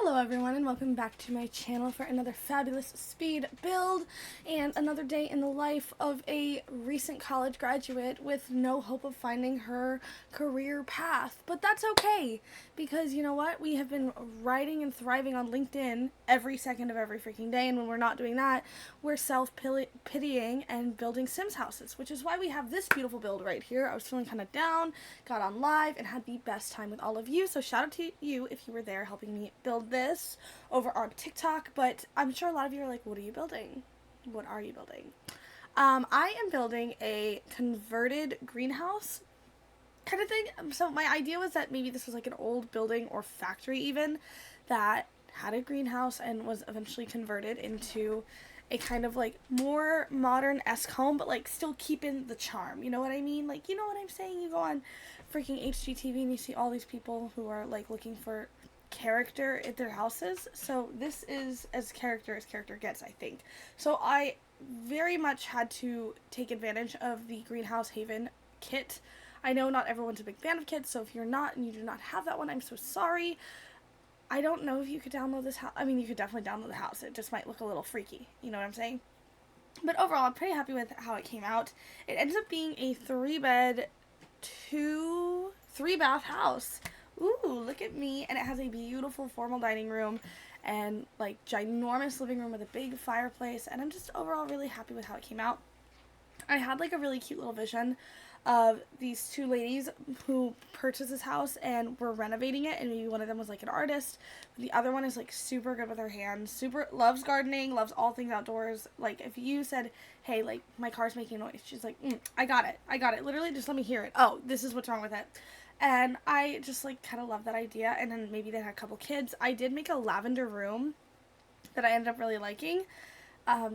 Hello everyone and welcome back to my channel for another fabulous speed build and another day in the life of a recent college graduate with no hope of finding her career path. But that's okay, because you know what? We have been writing and thriving on LinkedIn every second of every freaking day, and when we're not doing that, we're self-pitying and building Sims houses, which is why we have this beautiful build right here. I was feeling kind of down, got on live, and had the best time with all of you, so shout out to you if you were there helping me build this over on TikTok. But I'm sure a lot of you are like, what are you building? What are you building? I am building a converted greenhouse kind of thing. So my idea was that maybe this was like an old building or factory even that had a greenhouse and was eventually converted into a kind of like more modern-esque home, but like still keeping the charm. You know what I mean? Like, you know what I'm saying? You go on freaking HGTV and you see all these people who are like looking for character at their houses. So this is as character gets, I think. So I very much had to take advantage of the Greenhouse Haven kit. I know not everyone's a big fan of kits, so if you're not and you do not have that one, I'm so sorry. I don't know if you could download this house. I mean, you could definitely download the house. It just might look a little freaky. You know what I'm saying? But overall, I'm pretty happy with how it came out. It ends up being a 3-bed, 3-bath house. Ooh, look at me. And it has a beautiful formal dining room and like ginormous living room with a big fireplace. And I'm just overall really happy with how it came out. I had like a really cute little vision of these two ladies who purchased this house and were renovating it, and maybe one of them was like an artist. The other one is like super good with her hands, super loves gardening, loves all things outdoors. Like if you said, hey, like my car's making noise, she's like, I got it, literally just let me hear it. Oh, this is what's wrong with it. And I just like kind of love that idea. And then maybe they had a couple kids. I did make a lavender room that I ended up really liking.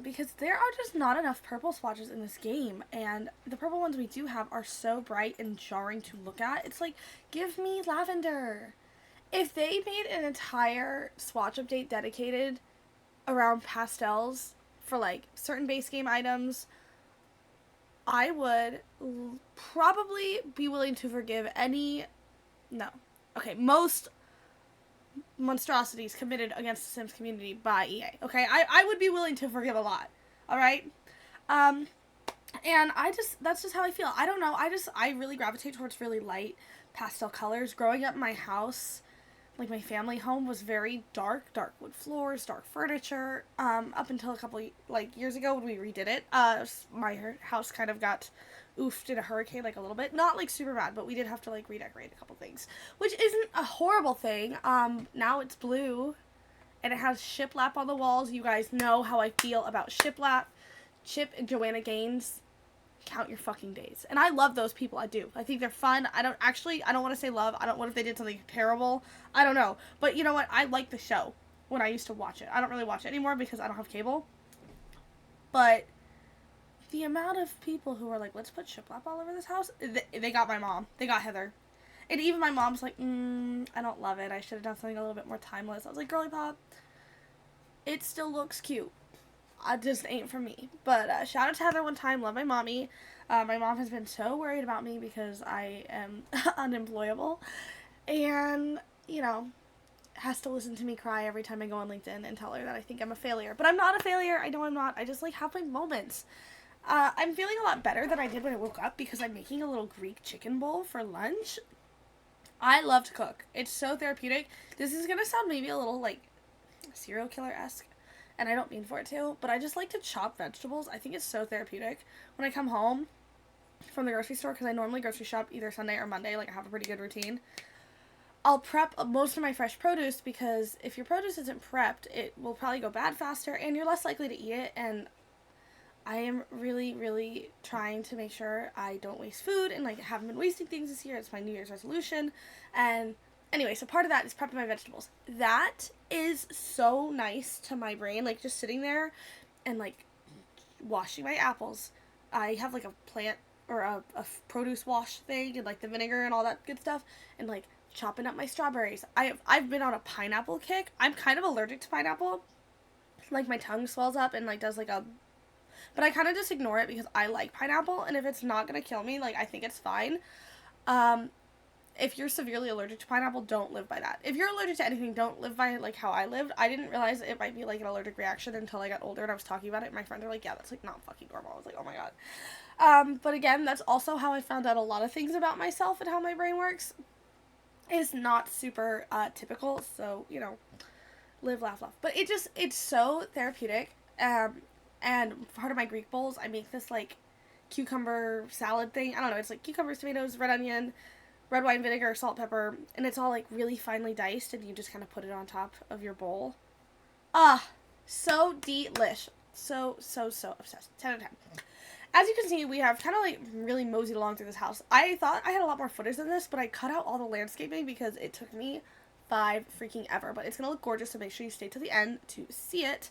Because there are just not enough purple swatches in this game, and the purple ones we do have are so bright and jarring to look at. It's like, give me lavender. If they made an entire swatch update dedicated around pastels for like certain base game items, I would probably be willing to forgive most monstrosities committed against the Sims community by EA. Okay, I would be willing to forgive a lot. All right, and that's just how I feel. I don't know. I really gravitate towards really light pastel colors. Growing up, my house, like my family home, was very dark wood floors, dark furniture. Up until a couple like years ago when we redid it, my house kind of got oofed in a hurricane, like a little bit, not like super bad, but we did have to like redecorate a couple things, which isn't a horrible thing. Now it's blue and it has shiplap on the walls. You guys know how I feel about shiplap. Chip and Joanna Gaines, count your fucking days. And I love those people. I do. I think they're fun. I don't want to say love. What if they did something terrible? I don't know. But you know what? I like the show when I used to watch it. I don't really watch it anymore because I don't have cable. But the amount of people who are like, let's put shiplap all over this house, they got my mom. They got Heather. And even my mom's like, I don't love it. I should have done something a little bit more timeless. I was like, girly pop, it still looks cute. I just ain't for me. But shout out to Heather one time. Love my mommy. My mom has been so worried about me because I am unemployable. And, you know, has to listen to me cry every time I go on LinkedIn and tell her that I think I'm a failure. But I'm not a failure. I know I'm not. I just like have my moments. I'm feeling a lot better than I did when I woke up because I'm making a little Greek chicken bowl for lunch. I love to cook. It's so therapeutic. This is going to sound maybe a little like serial killer-esque, and I don't mean for it to, but I just like to chop vegetables. I think it's so therapeutic. When I come home from the grocery store, because I normally grocery shop either Sunday or Monday, like I have a pretty good routine, I'll prep most of my fresh produce, because if your produce isn't prepped, it will probably go bad faster, and you're less likely to eat it, and I am really, really trying to make sure I don't waste food, and like I haven't been wasting things this year. It's my New Year's resolution. And anyway, so part of that is prepping my vegetables. That is so nice to my brain, like just sitting there and like washing my apples. I have like a plant or a produce wash thing and like the vinegar and all that good stuff, and like chopping up my strawberries. I've been on a pineapple kick. I'm kind of allergic to pineapple. Like my tongue swells up and like does like a, but I kind of just ignore it because I like pineapple, and if it's not gonna kill me, like I think it's fine. if you're severely allergic to pineapple, don't live by that. If you're allergic to anything, don't live by like how I lived. I didn't realize it might be like an allergic reaction until I got older and I was talking about it. And my friends were like, yeah, that's like not fucking normal. I was like, oh my god. But again, that's also how I found out a lot of things about myself and how my brain works. Is not super typical. So, you know, live, laugh, love. But it's so therapeutic. And part of my Greek bowls, I make this like cucumber salad thing. I don't know. It's like cucumbers, tomatoes, red onion, red wine vinegar, salt, pepper, and it's all like really finely diced, and you just kind of put it on top of your bowl. Ah, so delish. So obsessed. 10 out of 10. As you can see, we have kind of like really moseyed along through this house. I thought I had a lot more footage than this, but I cut out all the landscaping because it took me 5 freaking ever. But it's going to look gorgeous, so make sure you stay to the end to see it.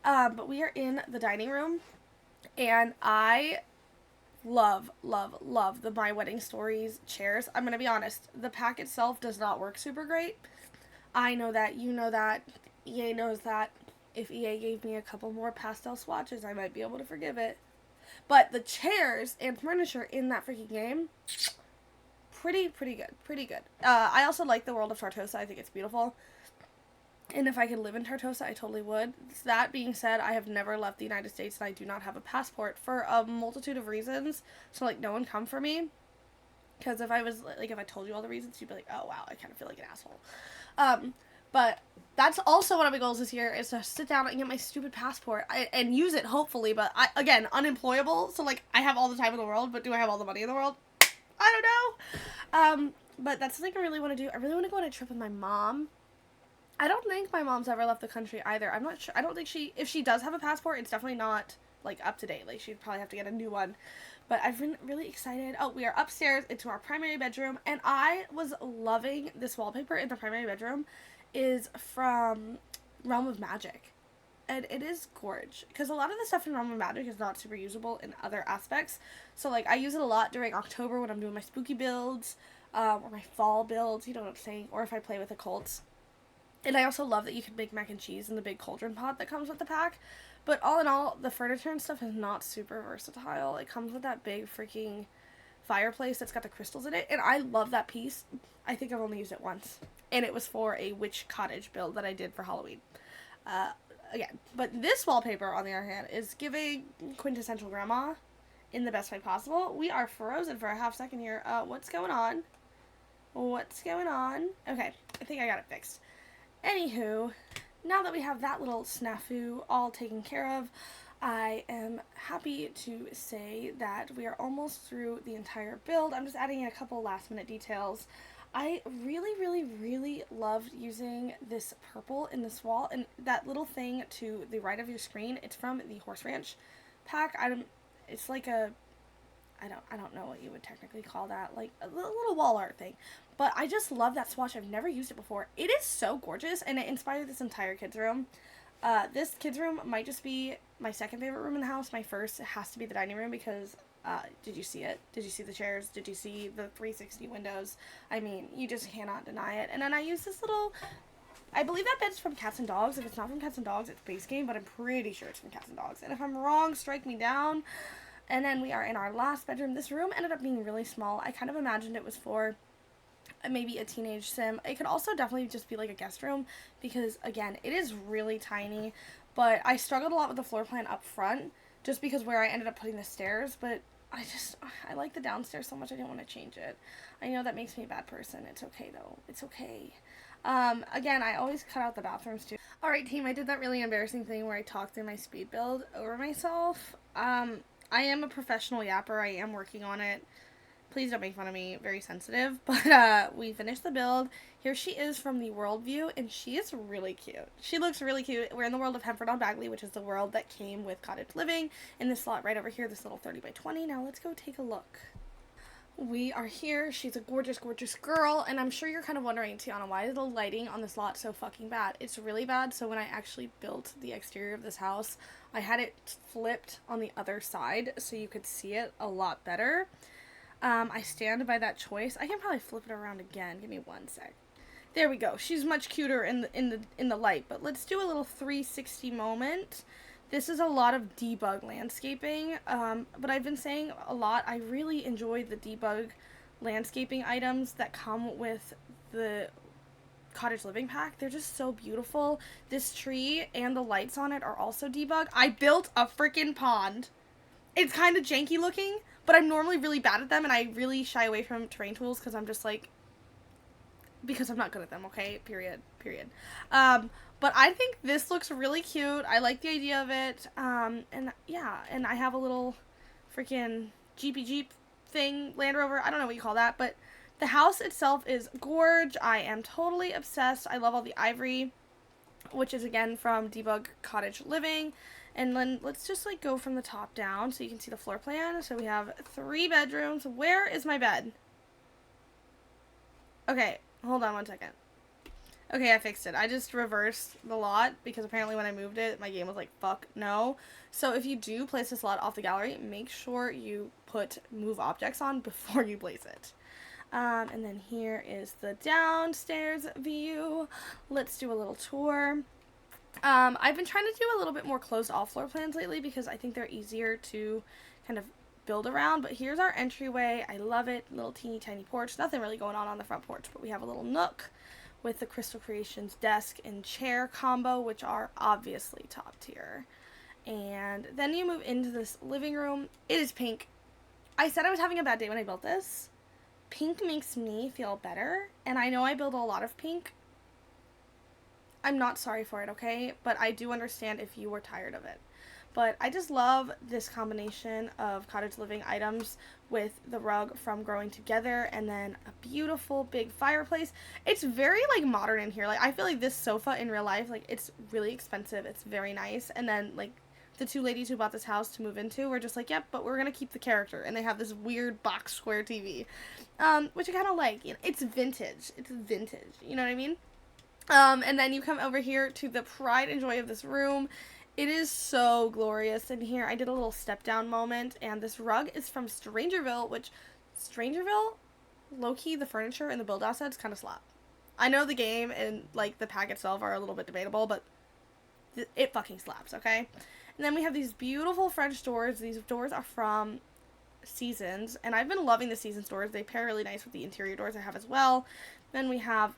But we are in the dining room, and I love the My Wedding Stories chairs. I'm going to be honest, the pack itself does not work super great. I know that, you know that, EA knows that. If EA gave me a couple more pastel swatches, I might be able to forgive it. But the chairs and furniture in that freaking game, pretty good. I also like the world of Tartosa. I think it's beautiful. And if I could live in Tartosa, I totally would. That being said, I have never left the United States, and I do not have a passport for a multitude of reasons. So, like, no one come for me. Because if I was, like, if I told you all the reasons, you'd be like, oh, wow, I kind of feel like an asshole. But that's also one of my goals this year, is to sit down and get my stupid passport and use it, hopefully. But, again, unemployable, so, like, I have all the time in the world, but do I have all the money in the world? I don't know. But that's something I really want to do. I really want to go on a trip with my mom. I don't think my mom's ever left the country either. I'm not sure. I don't think if she does have a passport, it's definitely not, like, up to date. Like, she'd probably have to get a new one. But I've been really excited. Oh, we are upstairs into our primary bedroom, and I was loving this wallpaper in the primary bedroom. Is from Realm of Magic. And it is gorge. Because a lot of the stuff in Realm of Magic is not super usable in other aspects. So, like, I use it a lot during October when I'm doing my spooky builds, or my fall builds, you know what I'm saying, or if I play with occults. And I also love that you can make mac and cheese in the big cauldron pot that comes with the pack. But all in all, the furniture and stuff is not super versatile. It comes with that big freaking fireplace that's got the crystals in it. And I love that piece. I think I've only used it once. And it was for a witch cottage build that I did for Halloween. Again. But this wallpaper, on the other hand, is giving quintessential grandma in the best way possible. We are frozen for a half second here. What's going on? What's going on? Okay. I think I got it fixed. Anywho, now that we have that little snafu all taken care of, I am happy to say that we are almost through the entire build. I'm just adding in a couple last minute details. I really loved using this purple in this wall, and that little thing to the right of your screen, it's from the Horse Ranch pack. It's like a, I don't know what you would technically call that, like a little wall art thing. But I just love that swatch. I've never used it before. It is so gorgeous, and it inspired this entire kids' room. This kids' room might just be my second favorite room in the house. My first has to be the dining room because, did you see it? Did you see the chairs? Did you see the 360 windows? I mean, you just cannot deny it. And then I use this little, I believe that bed's from Cats and Dogs. If it's not from Cats and Dogs, it's base game, but I'm pretty sure it's from Cats and Dogs. And if I'm wrong, strike me down. And then we are in our last bedroom. This room ended up being really small. I kind of imagined it was for maybe a teenage sim. It could also definitely just be like a guest room because, again, it is really tiny. But I struggled a lot with the floor plan up front just because where I ended up putting the stairs. But I like the downstairs so much I didn't want to change it. I know that makes me a bad person. It's okay, though. It's okay. Again, I always cut out the bathrooms, too. Alright, team, I did that really embarrassing thing where I talked through my speed build over myself. I am a professional yapper. I am working on it. Please don't make fun of me. Very sensitive. But, we finished the build. Here she is from the world view, and she is really cute. She looks really cute. We're in the world of Hemford on Bagley, which is the world that came with Cottage Living. In this slot right over here, this little 30 by 20. Now let's go take a look. We are here. She's a gorgeous, gorgeous girl, and I'm sure you're kind of wondering, Tiana, why is the lighting on this lot so fucking bad? It's really bad, so when I actually built the exterior of this house, I had it flipped on the other side so you could see it a lot better. I stand by that choice. I can probably flip it around again. Give me one sec. There we go. She's much cuter in the light, but let's do a little 360 moment. This is a lot of debug landscaping, but I've been saying a lot. I really enjoy the debug landscaping items that come with the cottage living pack. They're just so beautiful. This tree and the lights on it are also debugged. I built a freaking pond. It's kind of janky looking, but I'm normally really bad at them, and I really shy away from terrain tools because I'm just like, because I'm not good at them, okay? Period. But I think this looks really cute. I like the idea of it. And yeah, and I have a little freaking Jeep thing, Land Rover. I don't know what you call that, but the house itself is gorge. I am totally obsessed. I love all the ivory, which is again from Debug Cottage Living. And then let's just like go from the top down so you can see the floor plan. So we have 3 bedrooms. Where is my bed? Okay, hold on one second. Okay, I fixed it. I just reversed the lot because apparently when I moved it, my game was like, fuck no. So if you do place this lot off the gallery, make sure you put move objects on before you place it. And then here is the downstairs view. Let's do a little tour. I've been trying to do a little bit more closed off floor plans lately because I think they're easier to kind of build around. But here's our entryway. I love it. Little teeny tiny porch. Nothing really going on the front porch, but we have a little nook with the Crystal Creations desk and chair combo, which are obviously top tier. And then you move into this living room. It is pink. I said I was having a bad day when I built this. Pink makes me feel better, and I know I build a lot of pink. I'm not sorry for it, okay? But I do understand if you were tired of it. But I just love this combination of cottage living items with the rug from Growing Together and then a beautiful big fireplace. It's very like modern in here. Like I feel like this sofa in real life, like it's really expensive. It's very nice. And then like the 2 ladies who bought this house to move into were just like, yep, but we're going to keep the character. And they have this weird box square TV, which I kind of like. You know, it's vintage. It's vintage. You know what I mean? And then you come over here to the pride and joy of this room. It is so glorious in here. I did a little step down moment, and this rug is from Strangerville, which Strangerville, low-key, the furniture and the build assets kind of slap. I know the game and like the pack itself are a little bit debatable, but it fucking slaps, okay? And then we have these beautiful French doors. These doors are from Seasons, and I've been loving the Seasons doors. They pair really nice with the interior doors I have as well. Then we have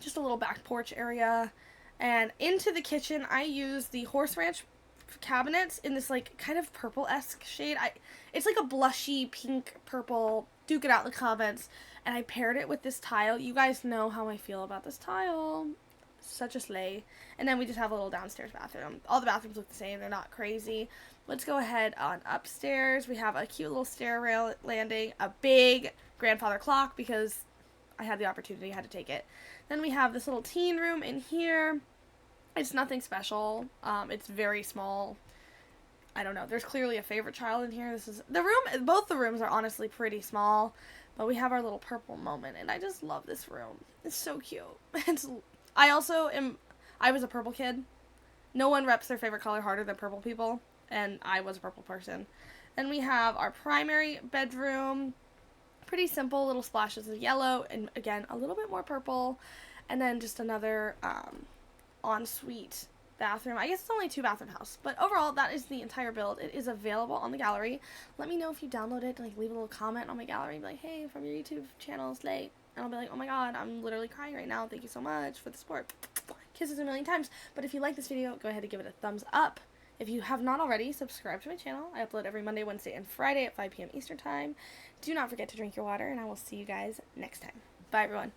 just a little back porch area. And into the kitchen, I use the Horse Ranch cabinets in this, like, kind of purple-esque shade. It's like a blushy pink purple. Duke it out in the comments. And I paired it with this tile. You guys know how I feel about this tile. Such a slay. And then we just have a little downstairs bathroom. All the bathrooms look the same. They're not crazy. Let's go ahead on upstairs. We have a cute little stair rail landing. A big grandfather clock because I had the opportunity. I had to take it. Then we have this little teen room in here. It's nothing special. It's very small. I don't know. There's clearly a favorite child in here. This is the room. Both the rooms are honestly pretty small, but we have our little purple moment, and I just love this room. It's so cute. I was a purple kid. No one reps their favorite color harder than purple people, and I was a purple person. Then we have our primary bedroom. Pretty simple, little splashes of yellow, and again, a little bit more purple, and then just another ensuite bathroom. I guess it's only a 2-bathroom house, but overall, that is the entire build. It is available on the gallery. Let me know if you download it, like leave a little comment on my gallery, like, hey, from your YouTube channel, Slay, and I'll be like, oh my god, I'm literally crying right now. Thank you so much for the support. Kisses a million times. But if you like this video, go ahead and give it a thumbs up. If you have not already, subscribe to my channel. I upload every Monday, Wednesday, and Friday at 5 p.m. Eastern Time. Do not forget to drink your water, and I will see you guys next time. Bye, everyone.